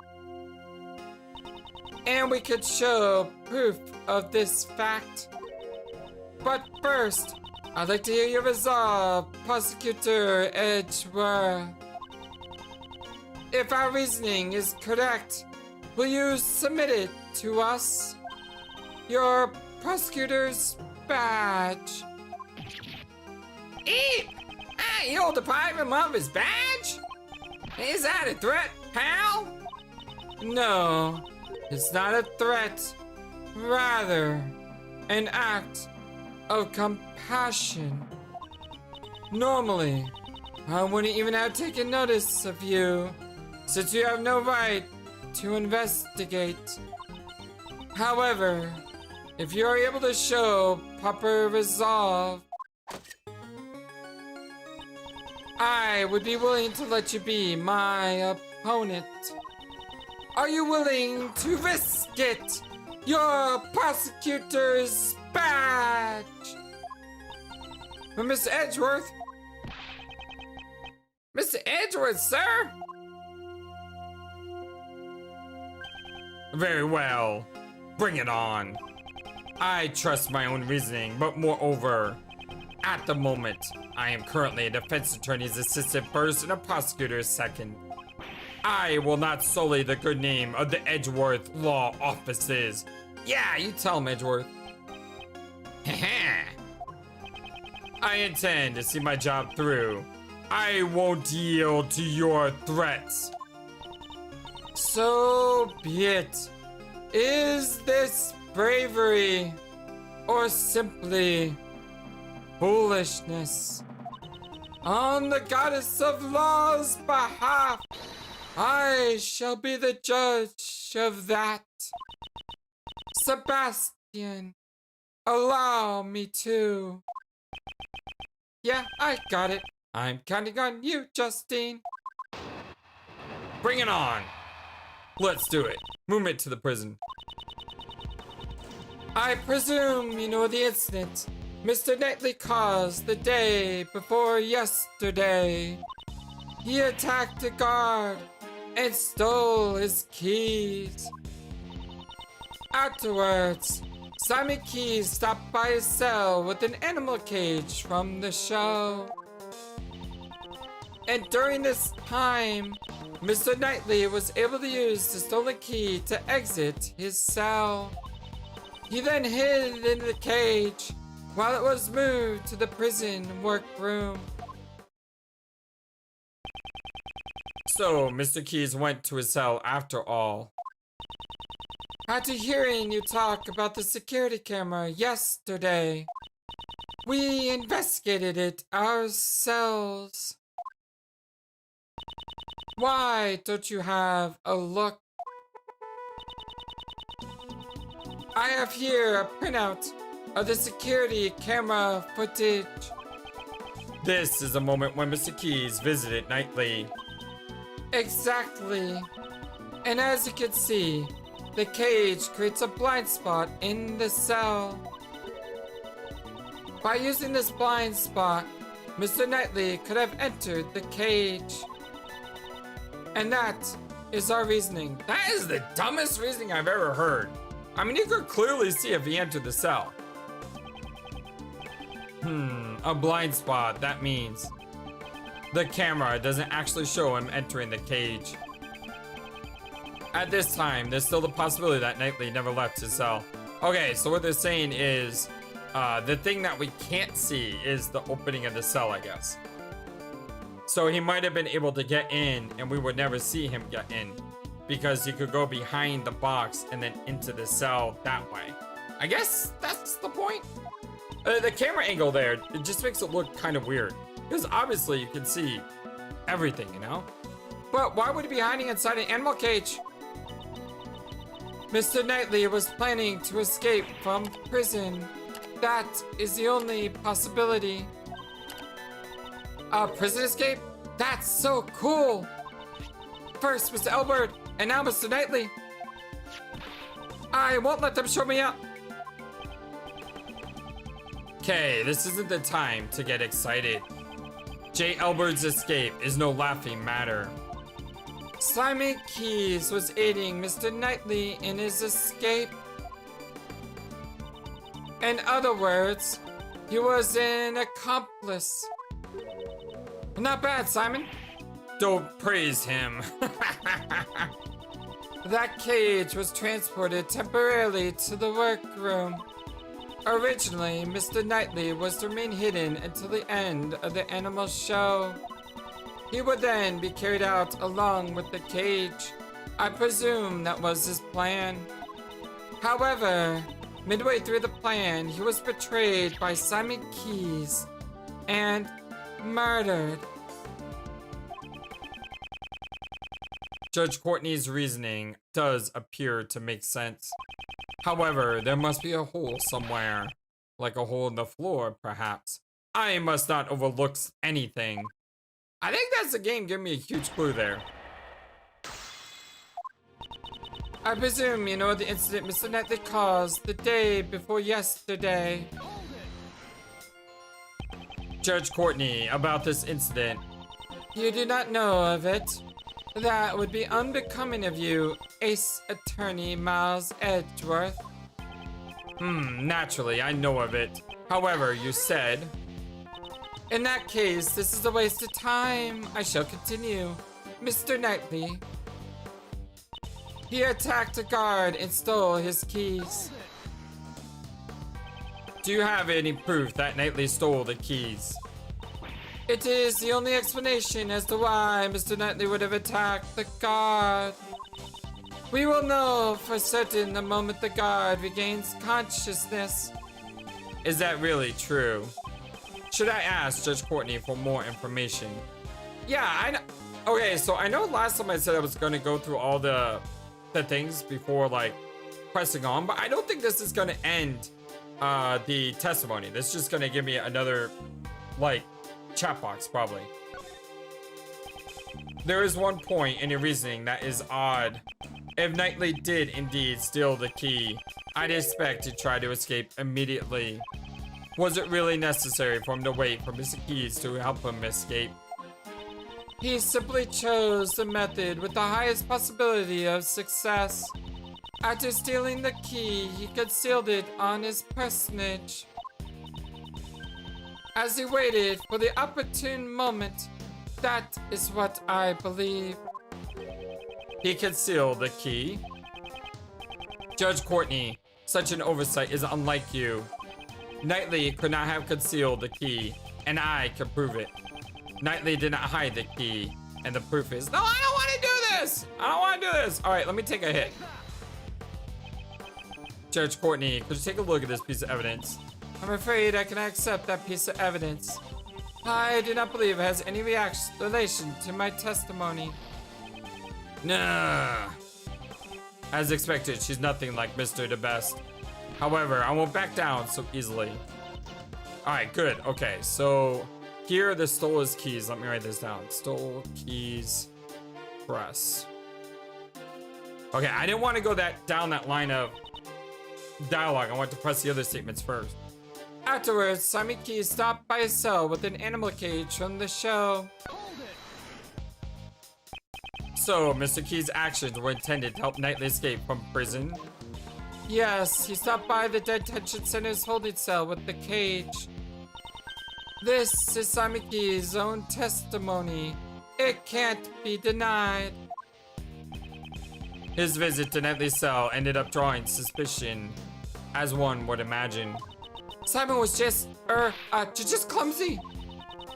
And we could show proof of this fact. But first, I'd like to hear your resolve, Prosecutor Edgeworth. If our reasoning is correct, will you submit it to us? Your prosecutor's badge. Eat! You'll deprive him of his badge? Is that a threat, pal? No, it's not a threat. Rather, an act of compassion. Normally, I wouldn't even have taken notice of you, since you have no right to investigate. However, if you are able to show proper resolve, I would be willing to let you be my opponent. Are you willing to risk it? Your prosecutor's badge! Mr. Edgeworth? Mr. Edgeworth, sir? Very well. Bring it on. I trust my own reasoning, but moreover, at the moment, I am currently a defense attorney's assistant first and a prosecutor's second. I will not sully the good name of the Edgeworth law offices. Yeah, you tell him, Edgeworth. I intend to see my job through. I won't yield to your threats. So be it. Is this bravery or simply foolishness? On the goddess of law's behalf, I shall be the judge of that. Sebastian, allow me to. Yeah, I got it. I'm counting on you, Justine. Bring it on. Let's do it. Movement to the prison. I presume you know the incident Mr. Knightley caused the day before yesterday. He attacked a guard and stole his keys. Afterwards, Simon Keys stopped by his cell with an animal cage from the show. And during this time, Mr. Knightley was able to use the stolen key to exit his cell. He then hid in the cage while it was moved to the prison workroom. So, Mr. Keys went to his cell after all. After hearing you talk about the security camera yesterday, we investigated it ourselves. Why don't you have a look? I have here a printout of the security camera footage. This is a moment when Mr. Keys visited Knightley. Exactly. And as you can see, the cage creates a blind spot in the cell. By using this blind spot, Mr. Knightley could have entered the cage. And that is our reasoning. That is the dumbest reasoning I've ever heard. I mean, you could clearly see if he entered the cell. A blind spot, that means the camera doesn't actually show him entering the cage. At this time, there's still the possibility that Knightley never left his cell. Okay, so what they're saying is, the thing that we can't see is the opening of the cell, I guess. So he might have been able to get in, and we would never see him get in, because he could go behind the box and then into the cell that way. I guess that's the point. The camera angle there, it just makes it look kind of weird, because obviously you can see everything, you know? But why would he be hiding inside an animal cage? Mr. Knightley was planning to escape from prison. That is the only possibility. A prison escape? That's so cool! First, Mr. Elbert, and now Mr. Knightley. I won't let them show me up. Okay, this isn't the time to get excited. J. Elbert's escape is no laughing matter. Simon Keys was aiding Mr. Knightley in his escape. In other words, he was an accomplice. Not bad, Simon. Don't praise him. That cage was transported temporarily to the workroom. Originally, Mr. Knightley was to remain hidden until the end of the animal show. He would then be carried out along with the cage. I presume that was his plan. However, midway through the plan, he was betrayed by Simon Keys and murdered. Judge Courtney's reasoning does appear to make sense. However, there must be a hole somewhere. Like a hole in the floor, perhaps. I must not overlook anything. I think that's the game giving me a huge clue there. I presume you know the incident Mr. Knightley caused the day before yesterday. Judge Courtney, about this incident. You do not know of it? That would be unbecoming of you, Ace Attorney Miles Edgeworth. Naturally, I know of it. However, you said... In that case, this is a waste of time. I shall continue. Mr. Knightley. He attacked a guard and stole his keys. Do you have any proof that Knightley stole the keys? It is the only explanation as to why Mr. Knightley would have attacked the guard. We will know for certain the moment the guard regains consciousness. Is that really true? Should I ask Judge Courtney for more information? Yeah, I know. Okay, so I know last time I said I was going to go through all the things before, like, pressing on, but I don't think this is going to end the testimony. This is just going to give me another, like, chat box, probably. There is one point in your reasoning that is odd. If Knightley did indeed steal the key, I'd expect to try to escape immediately. Was it really necessary for him to wait for Mr. Keys to help him escape? He simply chose the method with the highest possibility of success. After stealing the key, he concealed it on his personage. As he waited for the opportune moment, that is what I believe. He concealed the key? Judge Courtney, such an oversight is unlike you. Knightley could not have concealed the key, and I can prove it. Knightley did not hide the key, and the proof is... No, I don't want to do this! I don't want to do this! Alright, let me take a hit. Judge Courtney, could you take a look at this piece of evidence? I'm afraid I cannot accept that piece of evidence. I do not believe it has any relation to my testimony. Nah. As expected, she's nothing like Mr. the Best. However, I won't back down so easily. Alright, good. Okay, so here the stole his keys. Let me write this down. Stole keys. Press. Okay, I didn't want to go down that line of dialogue. I want to press the other statements first. Afterwards, Simon Keys stopped by his cell with an animal cage from the show. So, Mr. Keys' actions were intended to help Knightley escape from prison? Yes, he stopped by the detention center's holding cell with the cage. This is Simon Keys' own testimony. It can't be denied. His visit to Knightley's cell ended up drawing suspicion, as one would imagine. Simon was just clumsy.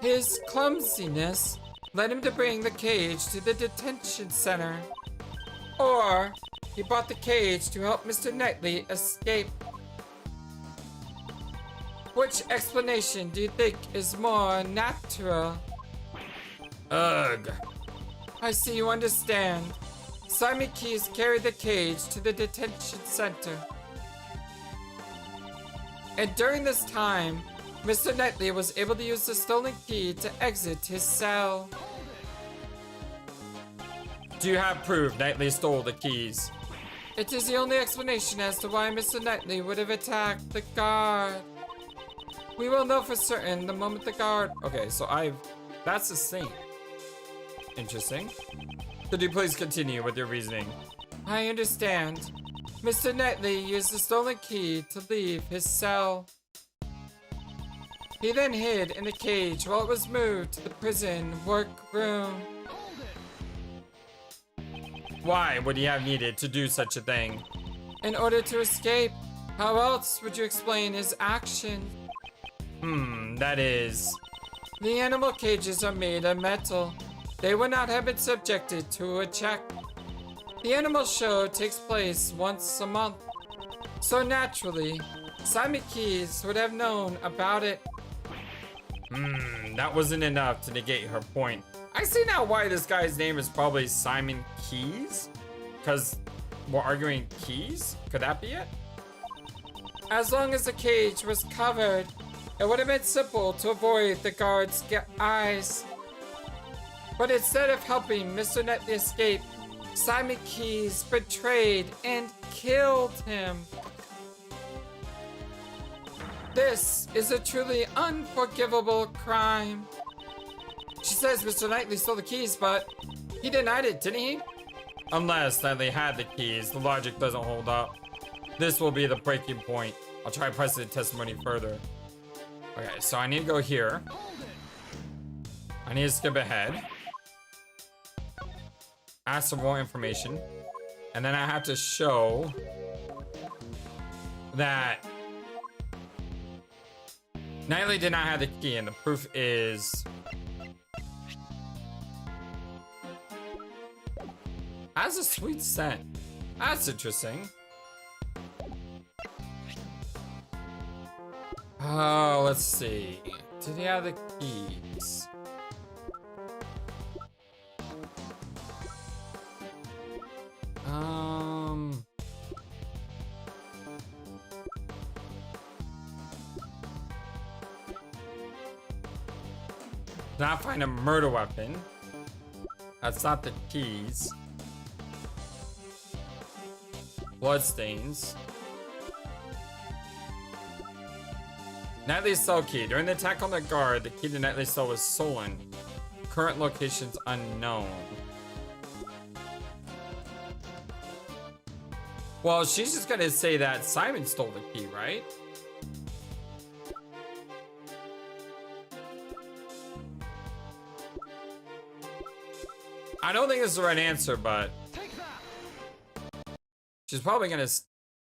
His clumsiness led him to bring the cage to the detention center. Or he bought the cage to help Mr. Knightley escape. Which explanation do you think is more natural? Ugh. I see you understand. Simon Keys carried the cage to the detention center. And during this time, Mr. Knightley was able to use the stolen key to exit his cell. Do you have proof Knightley stole the keys? It is the only explanation as to why Mr. Knightley would have attacked the guard. We will know for certain the moment the guard... Okay, so that's the same. Interesting. Could you please continue with your reasoning? I understand. Mr. Knightley used the stolen key to leave his cell. He then hid in the cage while it was moved to the prison workroom. Why would he have needed to do such a thing? In order to escape. How else would you explain his action? That is... The animal cages are made of metal. They would not have been subjected to a check. The animal show takes place once a month. So naturally, Simon Keys would have known about it. That wasn't enough to negate her point. I see now why this guy's name is probably Simon Keys? Because we're arguing keys? Could that be it? As long as the cage was covered, it would have been simple to avoid the guard's eyes. But instead of helping Mr. Knightley escape, Simon Keys betrayed and killed him. This is a truly unforgivable crime. She says Mr. Knightley stole the keys, but he denied it, didn't he? Unless Knightley had the keys, the logic doesn't hold up. This will be the breaking point. I'll try pressing the testimony further. Okay, so I need to go here. I need to skip ahead. Ask some more information. And then I have to show that Knightley did not have the key, and the proof is... has a sweet scent. That's interesting. Oh, let's see. Did he have the keys? Not find a murder weapon. That's not the keys. Bloodstains. Knightley's cell key. During the attack on the guard, the key to Knightley's cell was stolen. Current locations unknown. Well, she's just gonna say that Simon stole the key, right? I don't think this is the right answer, but she's probably gonna...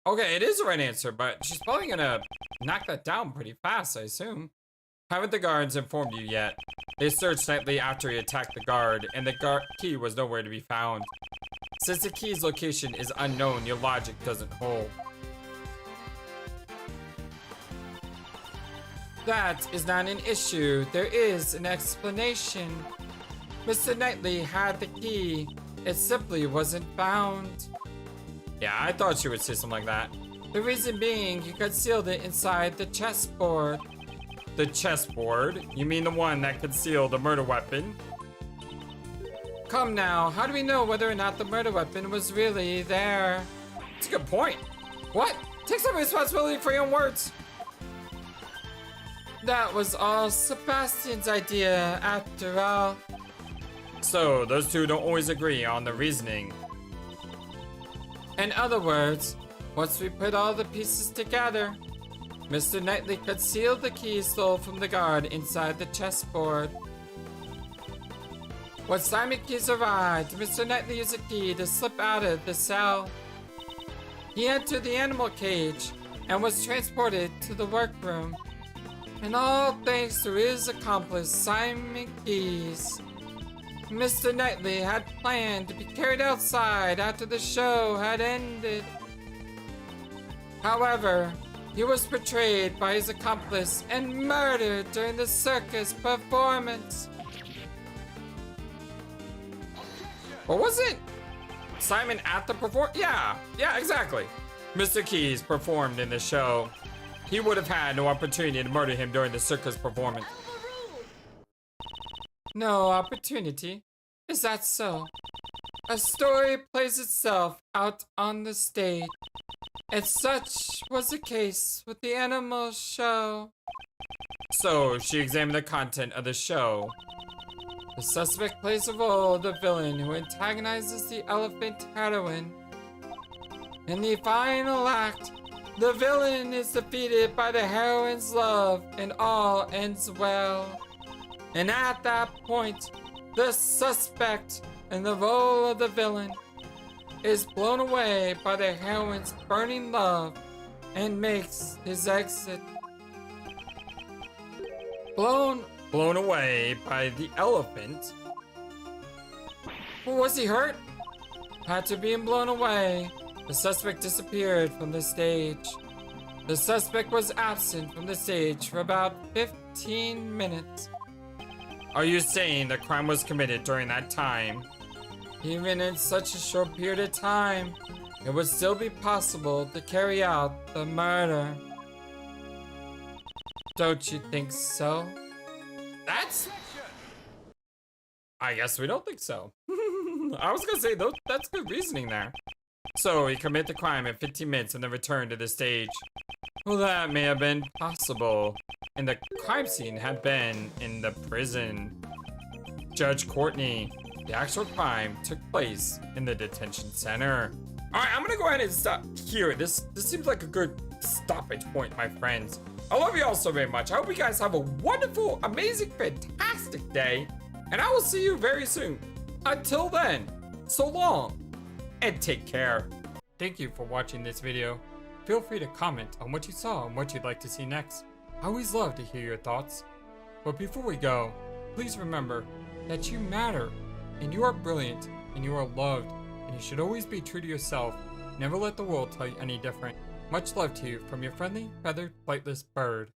Okay, it is the right answer, but she's probably gonna knock that down pretty fast, I assume. Haven't the guards informed you yet? They searched Knightley after he attacked the guard, and the key was nowhere to be found. Since the key's location is unknown, your logic doesn't hold. That is not an issue. There is an explanation. Mr. Knightley had the key. It simply wasn't found. Yeah, I thought she would say something like that. The reason being, he concealed it inside the chessboard. The chessboard? You mean the one that concealed the murder weapon? Come now, how do we know whether or not the murder weapon was really there? That's a good point. What? Take some responsibility for your own words. That was all Sebastian's idea, after all. So, those two don't always agree on the reasoning. In other words, once we put all the pieces together, Mr. Knightley concealed the key stole from the guard inside the chessboard. When Simon Keys arrived, Mr. Knightley used a key to slip out of the cell. He entered the animal cage and was transported to the workroom. And all thanks to his accomplice, Simon Keys. Mr. Knightley had planned to be carried outside after the show had ended. However, he was betrayed by his accomplice and murdered during the circus performance. Or wasn't Simon at the performance? Yeah, exactly. Mr. Keys performed in the show. he would have had no opportunity to murder him during the circus performance. No opportunity? Is that so? A story plays itself out on the stage. And such was the case with the animal show. So, she examined the content of the show. The suspect plays the role of the villain who antagonizes the elephant heroine. In the final act, the villain is defeated by the heroine's love and all ends well. And at that point, the suspect in the role of the villain is blown away by the heroine's burning love and makes his exit. Blown away by the elephant? Was he hurt? After being blown away, the suspect disappeared from the stage. The suspect was absent from the stage for about 15 minutes. Are you saying the crime was committed during that time? Even in such a short period of time, it would still be possible to carry out the murder. Don't you think so? I guess we don't think so. I was gonna say, that's good reasoning there. So, he committed the crime in 15 minutes and then returned to the stage. Well, that may have been possible. And the crime scene had been in the prison. Judge Courtney, the actual crime took place in the detention center. Alright, I'm gonna go ahead and stop here. This seems like a good stoppage point, my friends. I love you all so very much. I hope you guys have a wonderful, amazing, fantastic day. And I will see you very soon. Until then, so long, and take care. Thank you for watching this video. Feel free to comment on what you saw and what you'd like to see next. I always love to hear your thoughts. But before we go, please remember that you matter, and you are brilliant, and you are loved, and you should always be true to yourself. Never let the world tell you any different. Much love to you from your friendly, feathered, flightless bird.